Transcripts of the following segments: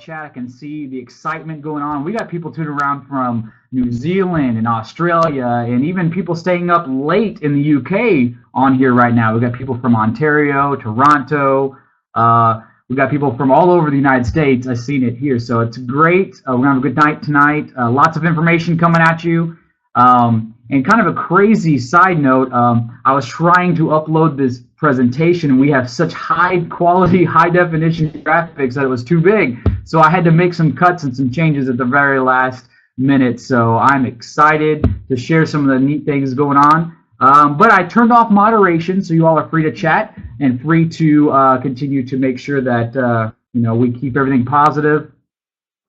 chat. I can see the excitement going on. We got people tuning around from New Zealand and Australia, and even people staying up late in the UK on here right now. We got people from Ontario, Toronto. We got people from all over the United States. I've seen it here, so it's great. We're gonna have a good night tonight. Lots of information coming at you. And kind of a crazy side note, I was trying to upload this presentation, and we have such high quality, high definition graphics that it was too big. So I had to make some cuts and some changes at the very last minute. So I'm excited to share some of the neat things going on. But I turned off moderation, so you all are free to chat and free to continue to make sure that we keep everything positive.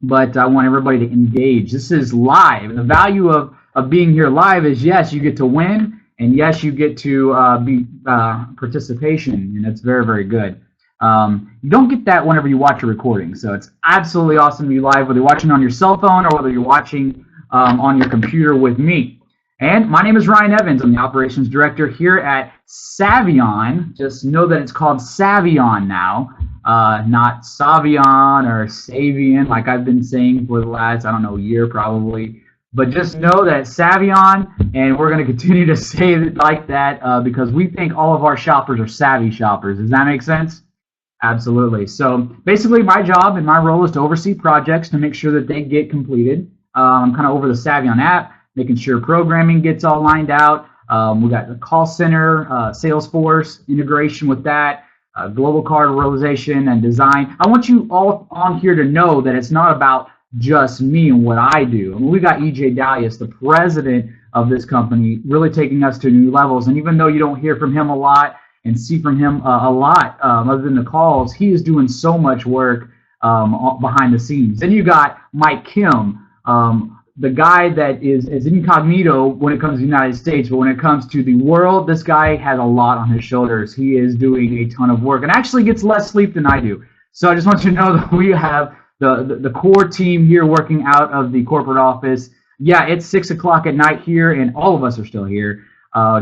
But I want everybody to engage. This is live, and the value of being here live is, yes, you get to win, and yes, you get to be participation, and that's very, very good. You don't get that whenever you watch a recording, so it's absolutely awesome to be live, whether you're watching on your cell phone or whether you're watching on your computer with me. And my name is Ryan Evans. I'm the operations director here at Savion. Just know that it's called Savion now, not Savion or Savion like I've been saying for the last, year probably. But just know that it's Savion, and we're going to continue to say it like that because we think all of our shoppers are savvy shoppers. Does that make sense? Absolutely. So basically my job and my role is to oversee projects to make sure that they get completed. I'm kind of over the Savion app, making sure programming gets all lined out. We got the call center, Salesforce integration with that, global card realization and design. I want you all on here to know that it's not about just me and what I do. I mean, we got EJ Dalius, the president of this company, really taking us to new levels. And even though you don't hear from him a lot and see from him a lot other than the calls, he is doing so much work behind the scenes. Then you got Mike Kim, the guy that is incognito when it comes to the United States, but when it comes to the world, this guy has a lot on his shoulders. He is doing a ton of work and actually gets less sleep than I do. So I just want you to know that we have the core team here working out of the corporate office. Yeah, it's 6 o'clock at night here, and all of us are still here.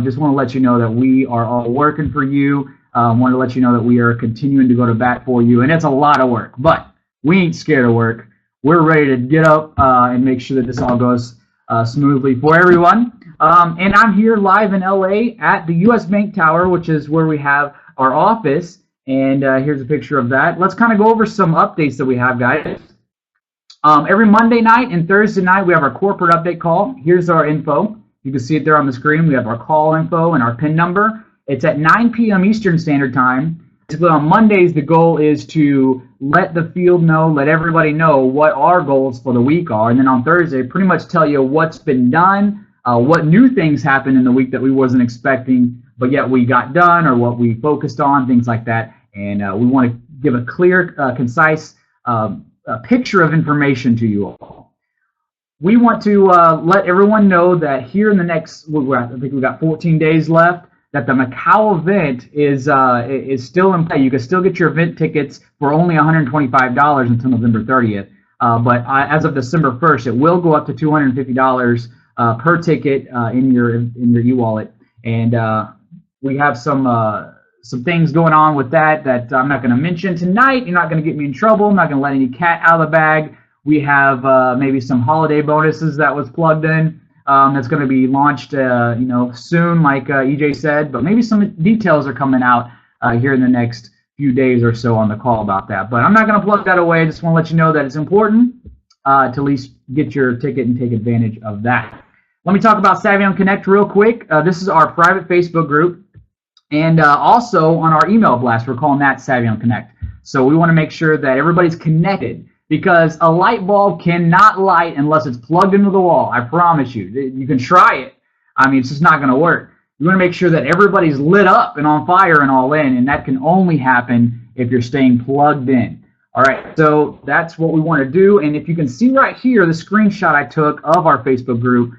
Just want to let you know that we are all working for you. Want to let you know that we are continuing to go to bat for you, and it's a lot of work, but we ain't scared of work. We're ready to get up and make sure that this all goes smoothly for everyone. And I'm here live in LA at the US Bank Tower, which is where we have our office. And here's a picture of that. Let's kind of go over some updates that we have, guys. Every Monday night and Thursday night, we have our corporate update call. Here's our info. You can see it there on the screen. We have our call info and our PIN number. It's at 9 p.m. Eastern Standard Time. Basically, on Mondays, the goal is to let the field know, let everybody know what our goals for the week are. And then on Thursday, pretty much tell you what's been done, what new things happened in the week that we wasn't expecting, but yet we got done, or what we focused on, things like that. And we want to give a clear, concise picture of information to you all. We want to let everyone know that here in the next, I think we've got 14 days left, that the Macau event is still in play. You can still get your event tickets for only $125 until November 30th. But as of December 1st, it will go up to $250 per ticket in your e-wallet. And we have some things going on with that I'm not going to mention tonight. You're not going to get me in trouble. I'm not going to let any cat out of the bag. We have maybe some holiday bonuses that was plugged in that's going to be launched soon, like EJ said, but maybe some details are coming out here in the next few days or so on the call about that. But I'm not going to plug that away. I just want to let you know that it's important to at least get your ticket and take advantage of that. Let me talk about Savion Connect real quick. This is our private Facebook group. And also on our email blast, we're calling that Savion Connect. So we want to make sure that everybody's connected, because a light bulb cannot light unless it's plugged into the wall. I promise you. You can try it. I mean, it's just not going to work. You want to make sure that everybody's lit up and on fire and all in, and that can only happen if you're staying plugged in. All right, so that's what we want to do. And if you can see right here, the screenshot I took of our Facebook group,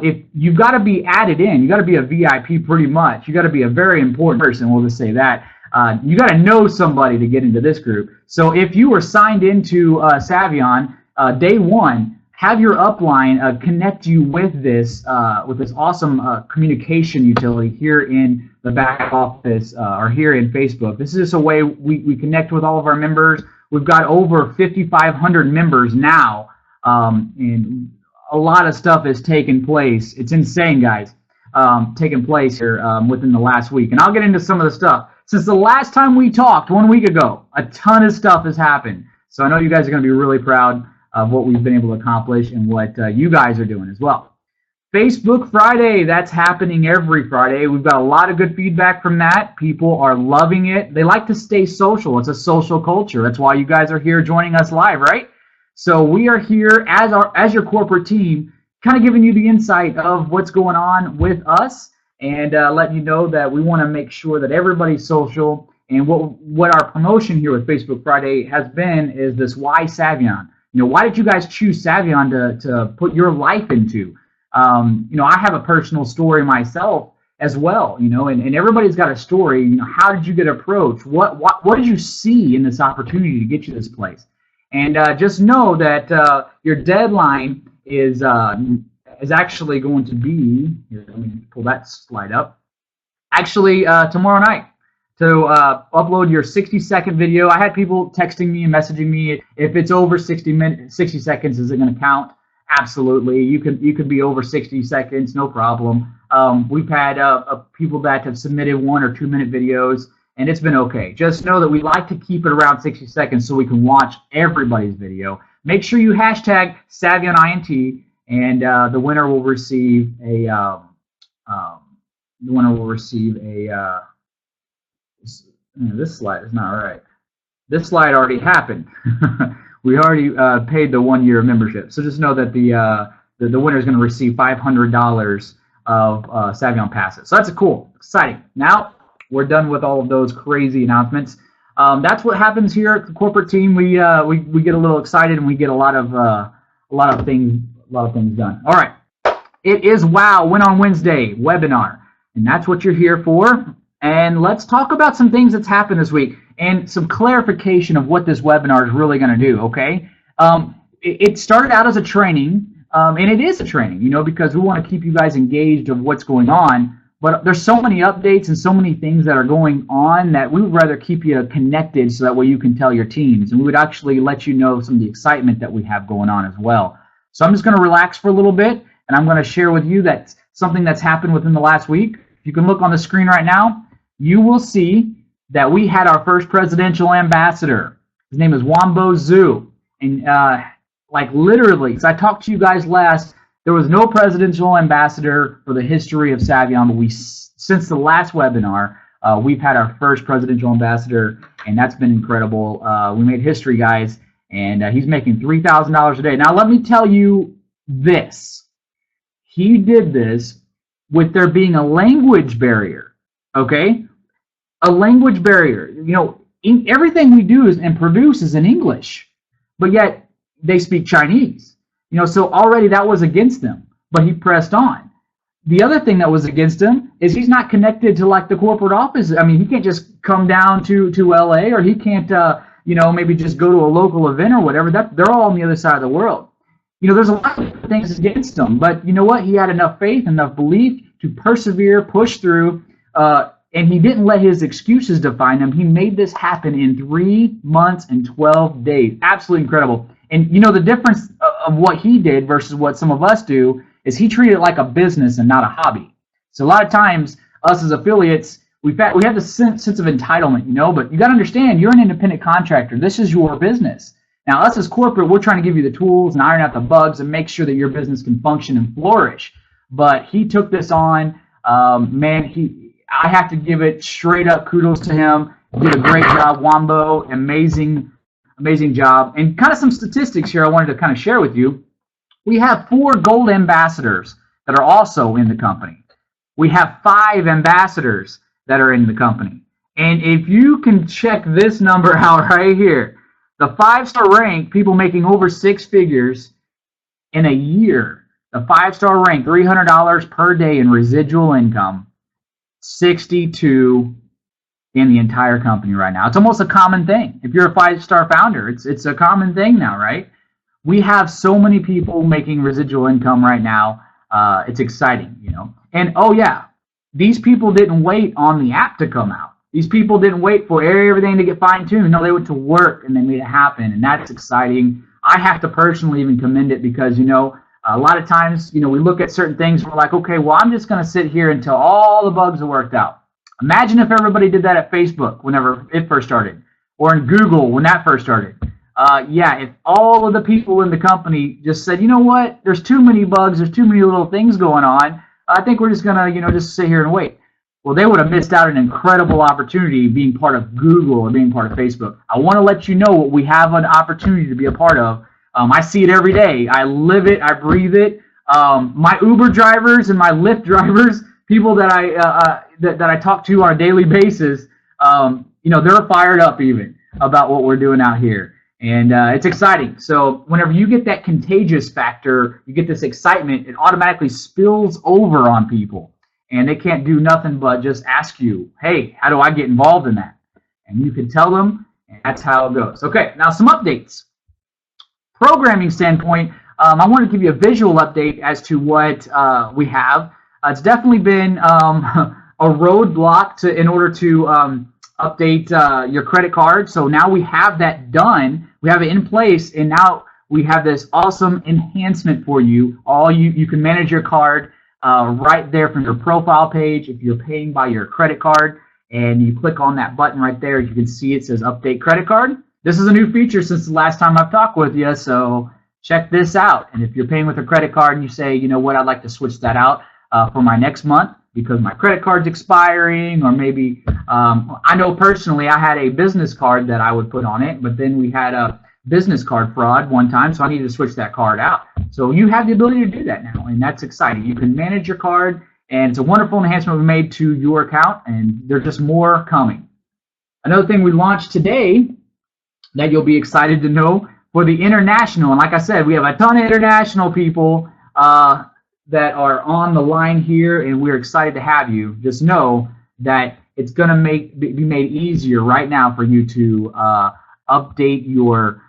if you've got to be added in, you got to be a VIP pretty much. You got to be a very important person. We'll just say that. You got to know somebody to get into this group. So if you were signed into Savion day one, have your upline connect you with this awesome communication utility here in the back office or here in Facebook. This is just a way we connect with all of our members. We've got over 5,500 members now, and a lot of stuff has taken place. It's insane, guys, taking place here within the last week. And I'll get into some of the stuff. Since the last time we talked 1 week ago, a ton of stuff has happened. So I know you guys are going to be really proud of what we've been able to accomplish and what you guys are doing as well. Facebook Friday, that's happening every Friday. We've got a lot of good feedback from that. People are loving it. They like to stay social. It's a social culture. That's why you guys are here joining us live, right? So we are here as your corporate team, kind of giving you the insight of what's going on with us and letting you know that we want to make sure that everybody's social. And what our promotion here with Facebook Friday has been is this why Savion. Why did you guys choose Savion to put your life into? I have a personal story myself as well, and everybody's got a story. How did you get approached? What did you see in this opportunity to get you this place? And just know that your deadline is actually going to be, here, let me pull that slide up, actually tomorrow night to upload your 60-second video. I had people texting me and messaging me, if it's over 60 seconds, is it going to count? Absolutely. You could be over 60 seconds, no problem. We've had people that have submitted 1 or 2 minute videos, and it's been okay. Just know that we like to keep it around 60 seconds so we can watch everybody's video. Make sure you hashtag SavionINT, and the winner will receive a this slide is not right. This slide already happened. We already paid the 1 year membership. So just know that the winner is going to receive $500 of Savion passes. So that's cool, exciting. Now we're done with all of those crazy announcements. That's what happens here at the corporate team. We get a little excited and we get a lot of things done. All right, it is Wow Win on Wednesday webinar, and that's what you're here for. And let's talk about some things that's happened this week and some clarification of what this webinar is really going to do, okay? It started out as a training, and it is a training, because we want to keep you guys engaged of what's going on. But there's so many updates and so many things that are going on that we would rather keep you connected so that way you can tell your teams. And we would actually let you know some of the excitement that we have going on as well. So I'm just going to relax for a little bit, and I'm going to share with you that something that's happened within the last week. If you can look on the screen right now, you will see that we had our first presidential ambassador. His name is Wambo Zhu. And literally, because I talked to you guys last, there was no presidential ambassador for the history of Savion, but since the last webinar, we've had our first presidential ambassador, and that's been incredible. We made history, guys, and he's making $3,000 a day. Now, let me tell you this. He did this with there being a language barrier, okay? A language barrier. Everything we do and produce is in English, but yet they speak Chinese. So already that was against them, but he pressed on. The other thing that was against him is he's not connected to the corporate office. I mean, he can't just come down to LA, or he can't, maybe just go to a local event or whatever. They're all on the other side of the world. There's a lot of things against him, but you know what? He had enough faith, enough belief to persevere, push through, and he didn't let his excuses define him. He made this happen in 3 months and 12 days. Absolutely incredible. And the difference of what he did versus what some of us do is he treated it like a business and not a hobby. So a lot of times, us as affiliates, we have this sense of entitlement, but you got to understand, you're an independent contractor. This is your business. Now, us as corporate, we're trying to give you the tools and iron out the bugs and make sure that your business can function and flourish. But he took this on. I have to give it straight up kudos to him. Did a great job, Wambo. Amazing job. And kind of some statistics here I wanted to kind of share with you. We have 4 gold ambassadors that are also in the company. We have 5 ambassadors that are in the company. And if you can check this number out right here, the 5-star rank, people making over 6 figures in a year, the 5-star rank, $300 per day in residual income, 62 in the entire company right now. It's almost a common thing. If you're a 5-star founder, it's a common thing now, right? We have so many people making residual income right now. It's exciting, And oh yeah, these people didn't wait on the app to come out. These people didn't wait for everything to get fine-tuned. No, they went to work and they made it happen, and that's exciting. I have to personally even commend it because, a lot of times, we look at certain things and we're like, okay, well, I'm just going to sit here until all the bugs are worked out. Imagine if everybody did that at Facebook whenever it first started, or in Google when that first started. If all of the people in the company just said, you know what, there's too many bugs, there's too many little things going on, I think we're just going to, just sit here and wait. Well, they would have missed out an incredible opportunity being part of Google or being part of Facebook. I want to let you know what we have an opportunity to be a part of. I see it every day. I live it. I breathe it. My Uber drivers and my Lyft drivers, people that I talk to on a daily basis, they're fired up even about what we're doing out here. And it's exciting. So whenever you get that contagious factor, you get this excitement, it automatically spills over on people. And they can't do nothing but just ask you, hey, how do I get involved in that? And you can tell them, and that's how it goes. Okay, now some updates. Programming standpoint, I want to give you a visual update as to what we have. It's definitely been a roadblock in order to update your credit card. So now we have that done. We have it in place, and now we have this awesome enhancement for you. You can manage your card right there from your profile page. If you're paying by your credit card and you click on that button right there, you can see it says update credit card. This is a new feature since the last time I've talked with you, so check this out. And if you're paying with a credit card and you say, you know what, I'd like to switch that out for my next month because my credit card's expiring, or maybe I know personally I had a business card that I would put on it, but then we had a business card fraud one time, so I needed to switch that card out. So you have the ability to do that now, and that's exciting. You can manage your card, and it's a wonderful enhancement we made to your account, and there's just more coming. Another thing we launched today that you'll be excited to know for the international, and like I said, we have a ton of international people that are on the line here, and we're excited to have you. Just know that it's going to be made easier right now for you to update your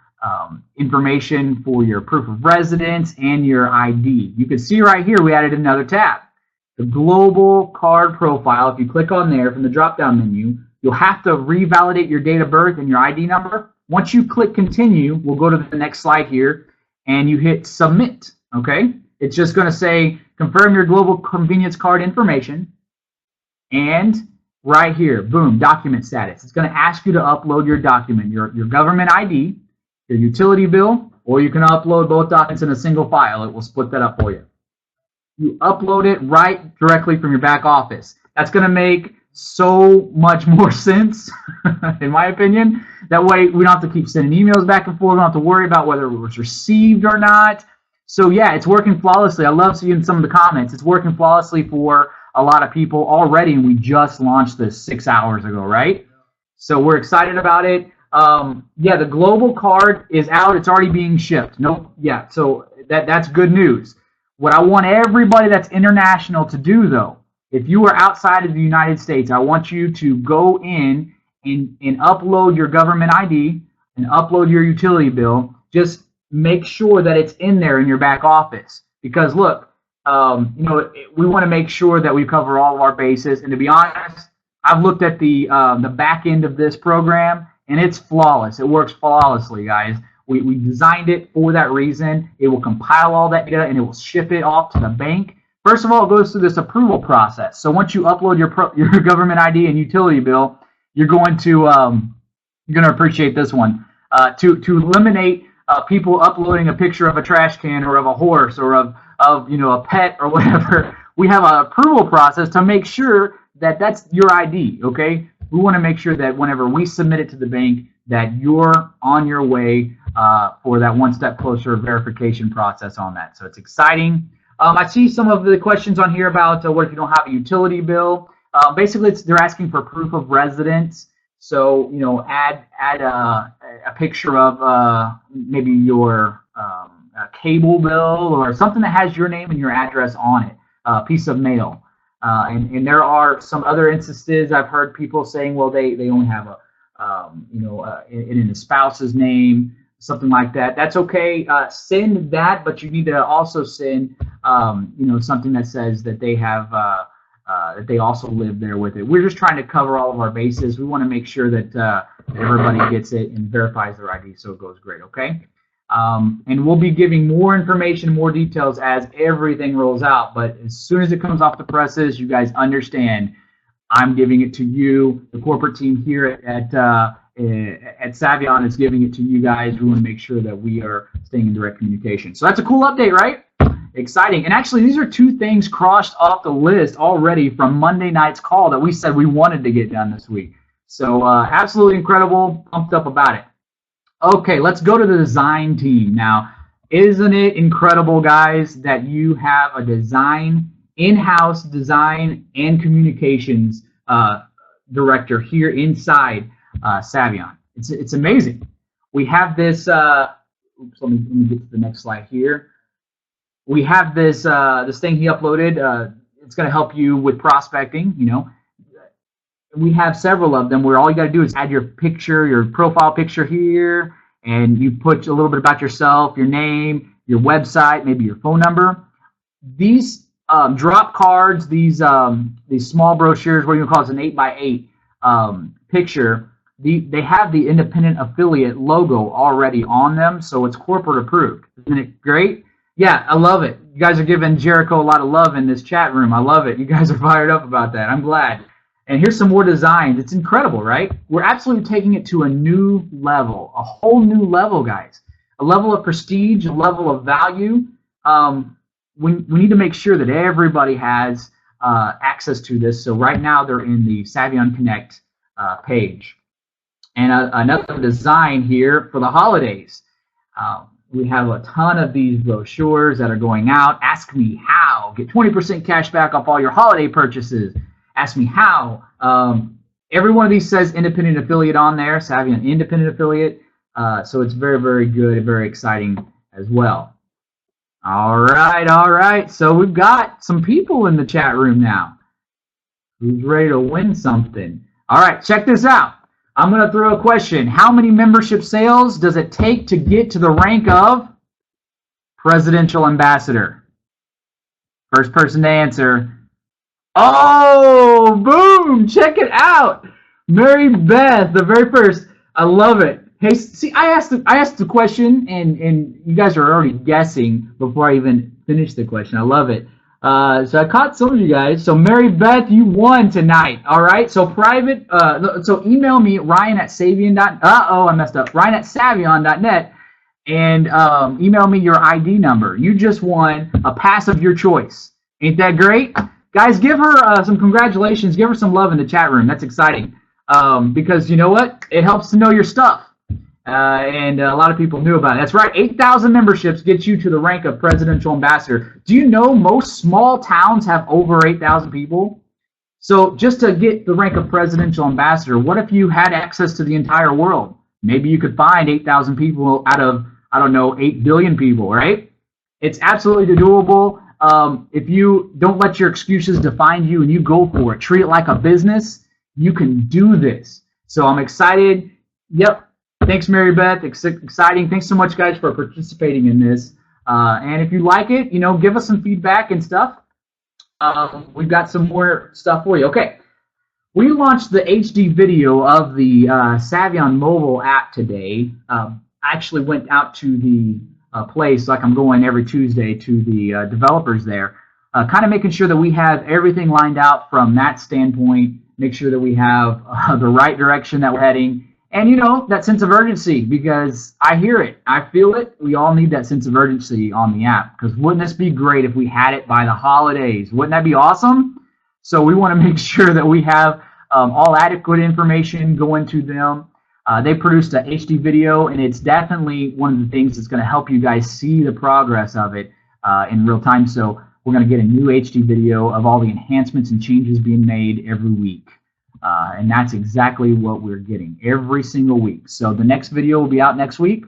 information for your proof of residence and your ID. You can see right here we added another tab, the global card profile. If you click on there from the drop-down menu, you'll have to revalidate your date of birth and your ID number. Once you click continue, we'll go to the next slide here, and you hit submit, okay? It's just going to say confirm your global convenience card information, and right here, boom, document status. It's going to ask you to upload your document, your government ID, your utility bill, or you can upload both documents in a single file. It will split that up for you. You upload it right directly from your back office. That's going to make so much more sense, in my opinion. That way we don't have to keep sending emails back and forth. We don't have to worry about whether it was received or not. So yeah, it's working flawlessly. I love seeing some of the comments. It's working flawlessly for a lot of people already, and we just launched this 6 hours ago, right? So we're excited about it. The global card is out. It's already being shipped. So that's good news. What I want everybody that's international to do, though, if you are outside of the United States, I want you to go in and upload your government ID and upload your utility bill. Just make sure that it's in there in your back office, because look, we want to make sure that we cover all of our bases. And to be honest, I've looked at the back end of this program, and it's flawless. It works flawlessly, guys. We designed it for that reason. It will compile all that data, and it will ship it off to the bank. First of all, it goes through this approval process. So once you upload your government ID and utility bill, you're going to appreciate this one. To eliminate people uploading a picture of a trash can or of a horse or of a pet or whatever, we have an approval process to make sure that that's your ID. Okay, we want to make sure that whenever we submit it to the bank, that you're on your way for that one step closer verification process on that. So it's exciting. I see some of the questions on here about what if you don't have a utility bill. Basically, they're asking for proof of residence. So, add a picture of maybe your cable bill or something that has your name and your address on it, a piece of mail. And there are some other instances I've heard people saying, well, they only have in a spouse's name, something like that. That's okay. Send that, but you need to also send, something that says that they have that they also live there with it. We're just trying to cover all of our bases. We want to make sure that everybody gets it and verifies their ID, so it goes great, okay? And we'll be giving more information, more details as everything rolls out. But as soon as it comes off the presses, you guys understand I'm giving it to you. The corporate team here at Savion is giving it to you guys. We want to make sure that we are staying in direct communication. So that's a cool update, right? Exciting. And actually, these are two things crossed off the list already from Monday night's call that we said we wanted to get done this week. So absolutely incredible. Pumped up about it. Okay, let's go to the design team. Now, isn't it incredible, guys, that you have a design, in-house design and communications director here inside Savion? It's amazing. We have this, oops, let me get to the next slide here. We have this this thing he uploaded. It's going to help you with prospecting, you know. We have several of them where all you got to do is add your picture, your profile picture here, and you put a little bit about yourself, your name, your website, maybe your phone number. These drop cards, these small brochures, what do you call it, an 8x8 picture, they have the independent affiliate logo already on them, so it's corporate approved. Isn't it great? Yeah, I love it. You guys are giving Jericho a lot of love in this chat room. I love it. You guys are fired up about that. I'm glad. And here's some more designs. It's incredible, right? We're absolutely taking it to a new level, a whole new level, guys. A level of prestige, a level of value. We need to make sure that everybody has access to this. So right now they're in the Savion Connect page. And another design here for the holidays. We have a ton of these brochures that are going out. Ask me how. Get 20% cash back off all your holiday purchases. Ask me how. Every one of these says independent affiliate on there, Savion independent affiliate. So it's very, very good and very exciting as well. All right. So we've got some people in the chat room now. Who's ready to win something? All right, check this out. I'm going to throw a question. How many membership sales does it take to get to the rank of presidential ambassador? First person to answer. Oh, boom! Check it out. Mary Beth, the very first. I love it. Hey, see, I asked the question, and you guys are already guessing before I even finish the question. I love it. So I caught some of you guys. So Mary Beth, you won tonight. All right. So private. So email me Ryan at Savion. I messed up. Ryan at Savion.net, and email me your ID number. You just won a pass of your choice. Ain't that great, guys? Give her some congratulations. Give her some love in the chat room. That's exciting because you know what? It helps to know your stuff. And a lot of people knew about it. That's right. 8,000 memberships gets you to the rank of presidential ambassador. Do you know most small towns have over 8,000 people? So just to get the rank of presidential ambassador, what if you had access to the entire world? Maybe you could find 8,000 people out of, I don't know, 8 billion people, right? It's absolutely doable. If you don't let your excuses define you and you go for it, treat it like a business, you can do this. So I'm excited. Yep. Thanks, Mary Beth. Exciting. Thanks so much, guys, for participating in this. And if you like it, you know, give us some feedback and stuff. We've got some more stuff for you. Okay. We launched the HD video of the Savion mobile app today. I actually went out to the place, like I'm going every Tuesday, to the developers there, kind of making sure that we have everything lined out from that standpoint, make sure that we have the right direction that we're heading. And, you know, that sense of urgency, because I hear it. I feel it. We all need that sense of urgency on the app, because wouldn't this be great if we had it by the holidays? Wouldn't that be awesome? So we want to make sure that we have all adequate information going to them. They produced an HD video, and it's definitely one of the things that's going to help you guys see the progress of it in real time. So we're going to get a new HD video of all the enhancements and changes being made every week. And that's exactly what we're getting every single week. So the next video will be out next week,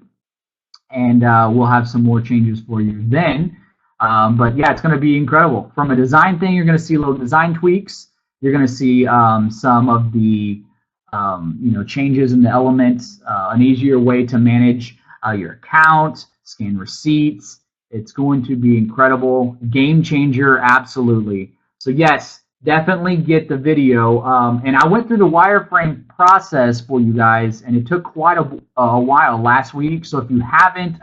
and we'll have some more changes for you then. But yeah, it's going to be incredible. From a design thing, you're going to see little design tweaks. You're going to see some of the changes in the elements, an easier way to manage your account, scan receipts. It's going to be incredible. Game changer, absolutely. So yes, definitely get the video. And I went through the wireframe process for you guys, and it took quite a while last week. So if you haven't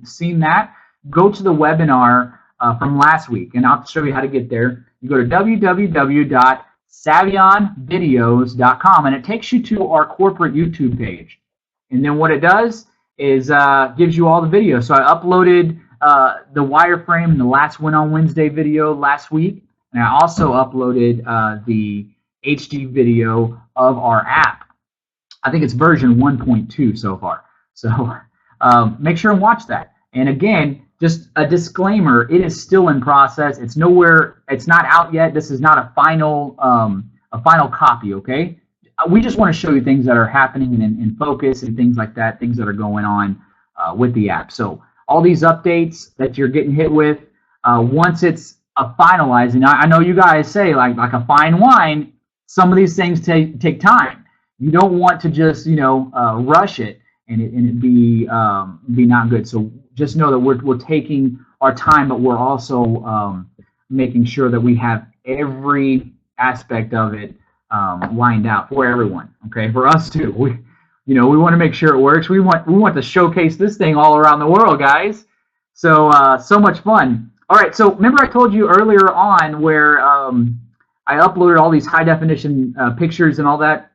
seen that, go to the webinar from last week, and I'll show you how to get there. You go to www.savionvideos.com, and it takes you to our corporate YouTube page. And then what it does is gives you all the videos. So I uploaded the wireframe and the last Win on Wednesday video last week, and I also uploaded the HD video of our app. I think it's version 1.2 so far. So make sure and watch that. And again, just a disclaimer, it is still in process. It's nowhere, it's not out yet. This is not a final copy, okay? We just want to show you things that are happening in focus and things like that, things that are going on with the app. So all these updates that you're getting hit with, once it's finalized, and I know you guys say like a fine wine, some of these things take time. You don't want to just rush it and it be not good. So just know that we're taking our time, but we're also making sure that we have every aspect of it lined out for everyone. Okay, for us too. We want to make sure it works. We want to showcase this thing all around the world, guys. So so much fun. All right. So remember I told you earlier on where I uploaded all these high definition pictures and all that.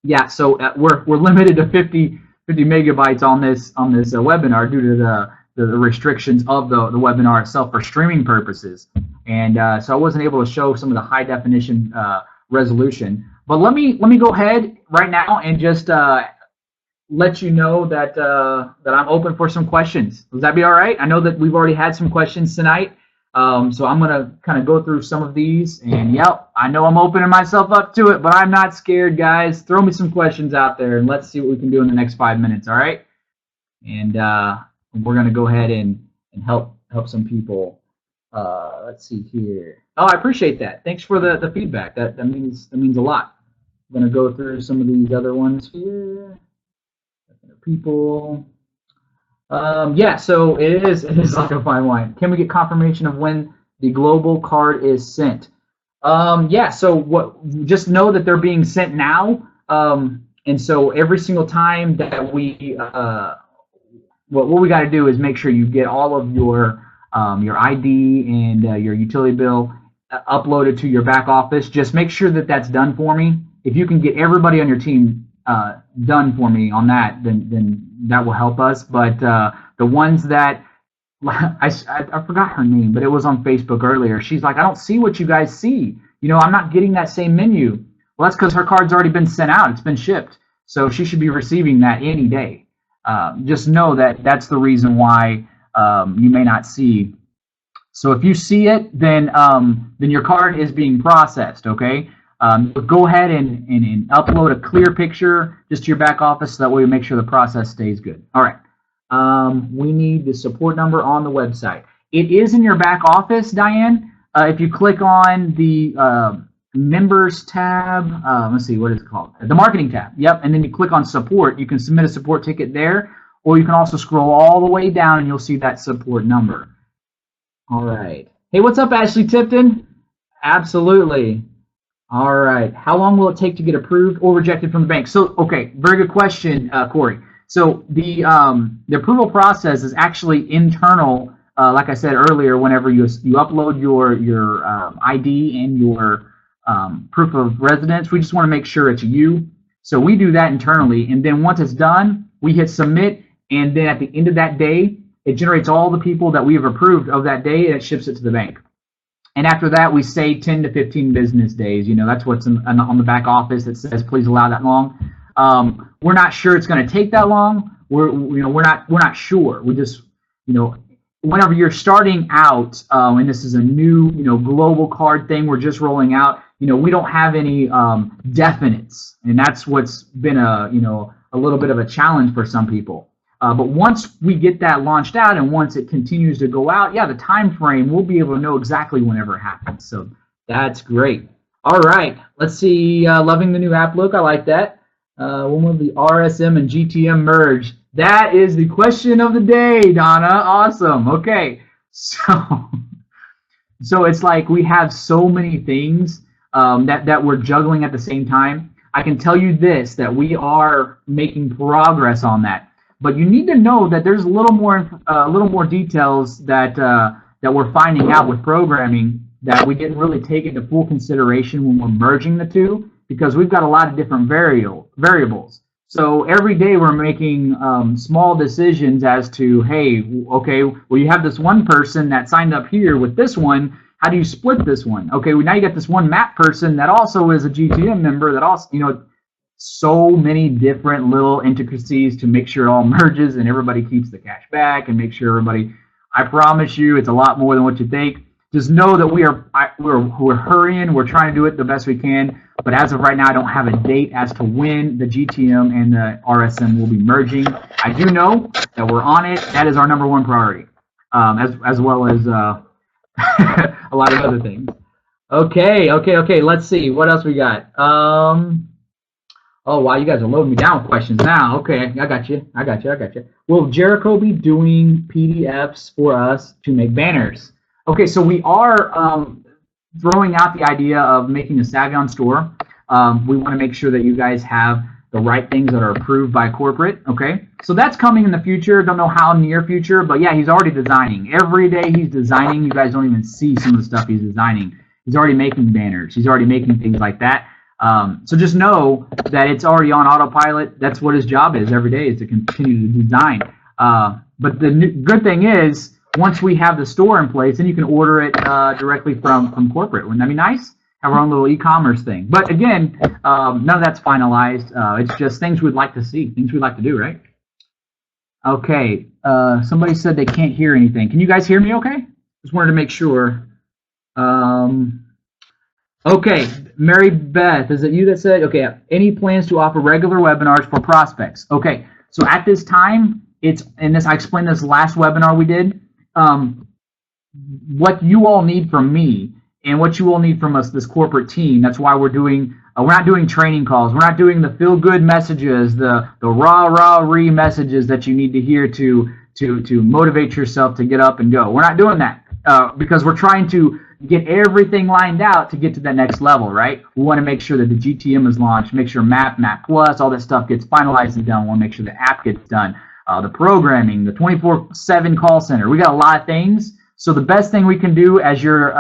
Yeah. So we're limited to 50 megabytes on this webinar due to the restrictions of the webinar itself for streaming purposes, and so I wasn't able to show some of the high definition resolution. But let me go ahead right now and just let you know that I'm open for some questions. Would that be all right? I know that we've already had some questions tonight, so I'm gonna kind of go through some of these. And yep, I know I'm opening myself up to it, but I'm not scared, guys. Throw me some questions out there, and let's see what we can do in the next 5 minutes. All right? And we're gonna go ahead and help some people. Let's see here. Oh, I appreciate that. Thanks for the feedback. That means a lot. I'm gonna go through some of these other ones here. People. Yeah, so it is like a fine wine. Can we get confirmation of when the global card is sent? Yeah, so just know that they're being sent now. And so every single time that we what we got to do is make sure you get all of your ID and your utility bill uploaded to your back office. Just make sure that that's done for me. If you can get everybody on your team done for me on that, then that will help us. But the ones that I forgot her name, but it was on Facebook earlier. She's like, I don't see what you guys see. I'm not getting that same menu. Well, that's because her card's already been sent out. It's been shipped, so she should be receiving that any day. Just know that that's the reason why you may not see. So if you see it, then your card is being processed. Okay. Go ahead and upload a clear picture just to your back office, so that way we make sure the process stays good. All right. We need the support number on the website. It is in your back office, Diane. If you click on the members tab, let's see, what is it called? The marketing tab. Yep. And then you click on support. You can submit a support ticket there, or you can also scroll all the way down and you'll see that support number. All right. Hey, what's up, Ashley Tipton? Absolutely. All right. How long will it take to get approved or rejected from the bank? So, okay, very good question, Corey. So the approval process is actually internal. Like I said earlier, whenever you upload your ID and your proof of residence, we just want to make sure it's you. So we do that internally, and then once it's done, we hit submit, and then at the end of that day, it generates all the people that we have approved of that day, and it ships it to the bank. And after that, we say 10 to 15 business days. That's what's on the back office that says please allow that long. We're not sure it's going to take that long. We're not sure. We just whenever you're starting out, and this is a new global card thing we're just rolling out. We don't have any definites, and that's what's been a little bit of a challenge for some people. But once we get that launched out, and once it continues to go out, yeah, the time frame, we'll be able to know exactly whenever it happens. So that's great. All right, let's see. Loving the new app look. I like that. When will the RSM and GTM merge? That is the question of the day, Donna. Awesome. Okay, so it's like we have so many things that we're juggling at the same time. I can tell you this, that we are making progress on that. But you need to know that there's a little more details that we're finding out with programming that we didn't really take into full consideration when we're merging the two, because we've got a lot of different variables. So every day we're making small decisions as to, hey, okay, well, you have this one person that signed up here with this one. How do you split this one? Okay, well, now you got this one map person that also is a GTM member that also, so many different little intricacies to make sure it all merges and everybody keeps the cash back and make sure everybody, I promise you, it's a lot more than what you think. Just know that we're hurrying. We're trying to do it the best we can. But as of right now, I don't have a date as to when the GTM and the RSM will be merging. I do know that we're on it. That is our number one priority, as well as a lot of other things. Okay. Let's see. What else we got? Oh, wow, you guys are loading me down with questions now. Okay, I got you. Will Jericho be doing PDFs for us to make banners? Okay, so we are throwing out the idea of making a Savion store. We want to make sure that you guys have the right things that are approved by corporate, okay? So that's coming in the future. Don't know how near future, but yeah, he's already designing. Every day he's designing. You guys don't even see some of the stuff he's designing. He's already making banners. He's already making things like that. So just know that it's already on autopilot. That's what his job is every day, is to continue to design. But the good thing is, once we have the store in place, then you can order it directly from corporate. Wouldn't that be nice? Have our own little e-commerce thing. But again, none of that's finalized. It's just things we'd like to see, things we'd like to do, right? Okay. Somebody said they can't hear anything. Can you guys hear me okay? Just wanted to make sure. Okay. Mary Beth, is it you that said, okay, any plans to offer regular webinars for prospects? Okay. So at this time, I explained this last webinar we did. What you all need from me and what you all need from us, this corporate team, that's why we're not doing training calls. We're not doing the feel-good messages, the rah-rah-ree messages that you need to hear to motivate yourself to get up and go. We're not doing that because we're trying to get everything lined out to get to that next level, right? We want to make sure that the GTM is launched, make sure Map Plus, all that stuff gets finalized and done. We want to make sure the app gets done. The programming, the 24/7 call center. We got a lot of things. So the best thing we can do as your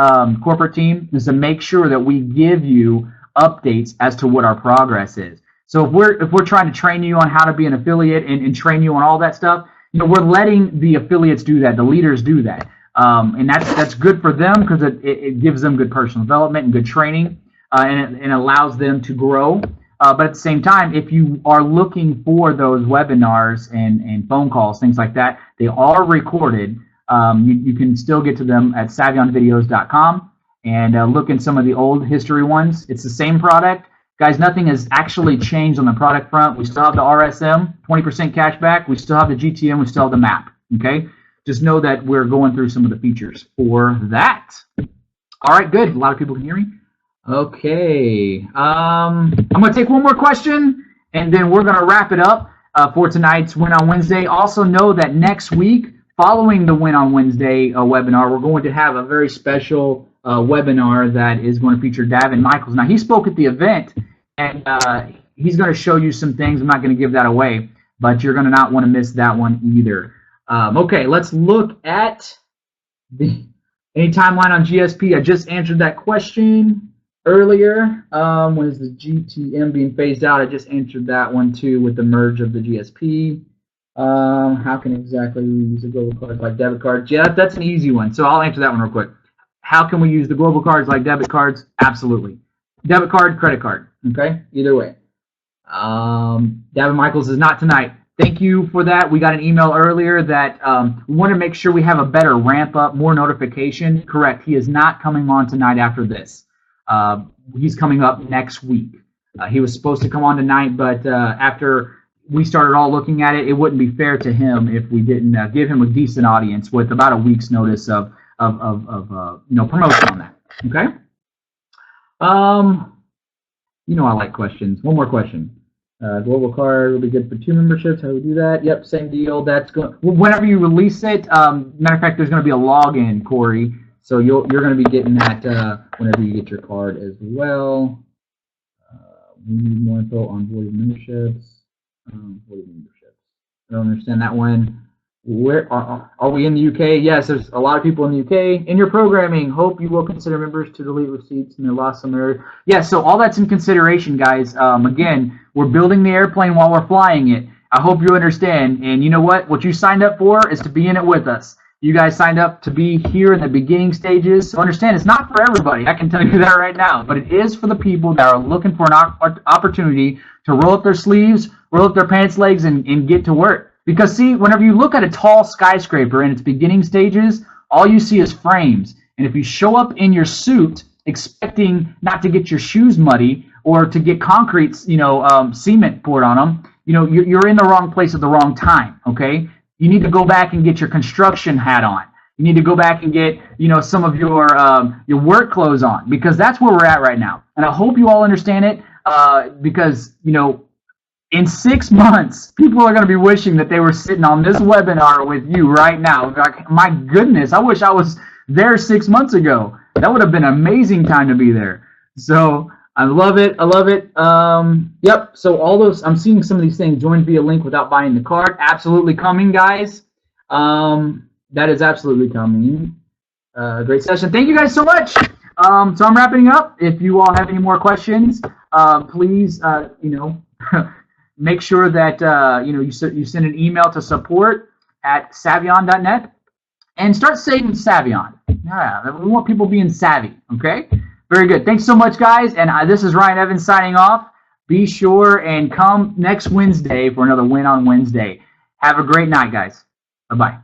corporate team is to make sure that we give you updates as to what our progress is. So if we're trying to train you on how to be an affiliate and train you on all that stuff, we're letting the affiliates do that, the leaders do that. And that's good for them because it gives them good personal development and good training, and it allows them to grow. But at the same time, if you are looking for those webinars and phone calls, things like that, they are recorded. You can still get to them at savionvideos.com and look in some of the old history ones. It's the same product. Guys, nothing has actually changed on the product front. We still have the RSM, 20% cash back. We still have the GTM. We still have the map, okay? Just know that we're going through some of the features for that. All right, good. A lot of people can hear me. Okay, I'm going to take one more question, and then we're going to wrap it up for tonight's Win on Wednesday. Also know that next week, following the Win on Wednesday webinar, we're going to have a very special webinar that is going to feature Davin Michaels. Now, he spoke at the event, and he's going to show you some things. I'm not going to give that away, but you're going to not want to miss that one either. Okay, let's look at any timeline on GSP. I just answered that question earlier. When is the GTM being phased out? I just answered that one too with the merge of the GSP. How can exactly we use the global cards like debit cards? Yeah, that's an easy one. So I'll answer that one real quick. How can we use the global cards like debit cards? Absolutely. Debit card, credit card. Okay, either way. Davin Michaels is not tonight. Thank you for that. We got an email earlier that we want to make sure we have a better ramp up, more notification. Correct. He is not coming on tonight after this. He's coming up next week. He was supposed to come on tonight, but after we started all looking at it, it wouldn't be fair to him if we didn't give him a decent audience with about a week's notice of promotion on that. Okay. I like questions. One more question. Global card will be good for 2 memberships. How do we do that? Yep, same deal. That's going. Whenever you release it, matter of fact, there's going to be a login, Corey. So you're going to be getting that whenever you get your card as well. We need more info on void memberships. Void memberships. I don't understand that one. Where are we in the UK? Yes, there's a lot of people in the UK. In your programming, hope you will consider members to delete receipts and they lost some area. Yeah, so all that's in consideration, guys. Again, we're building the airplane while we're flying it. I hope you understand. And you know what? What you signed up for is to be in it with us. You guys signed up to be here in the beginning stages. So understand, it's not for everybody. I can tell you that right now. But it is for the people that are looking for an opportunity to roll up their sleeves, roll up their pants legs, and get to work. Because, see, whenever you look at a tall skyscraper in its beginning stages, all you see is frames. And if you show up in your suit expecting not to get your shoes muddy or to get concrete, cement poured on them, you're in the wrong place at the wrong time, okay? You need to go back and get your construction hat on. You need to go back and get, some of your work clothes on, because that's where we're at right now. And I hope you all understand it, because, in 6 months, people are going to be wishing that they were sitting on this webinar with you right now. Like, my goodness, I wish I was there 6 months ago. That would have been an amazing time to be there. So I love it. I love it. Yep. So all those, I'm seeing some of these things. Join via link without buying the card. Absolutely coming, guys. That is absolutely coming. Great session. Thank you guys so much. So I'm wrapping up. If you all have any more questions, please, make sure that you send an email to support@savion.net and start saying Savion. Yeah, we want people being savvy. Okay. Very good. Thanks so much, guys. And this is Ryan Evans signing off. Be sure and come next Wednesday for another Win on Wednesday. Have a great night, guys. Bye-bye.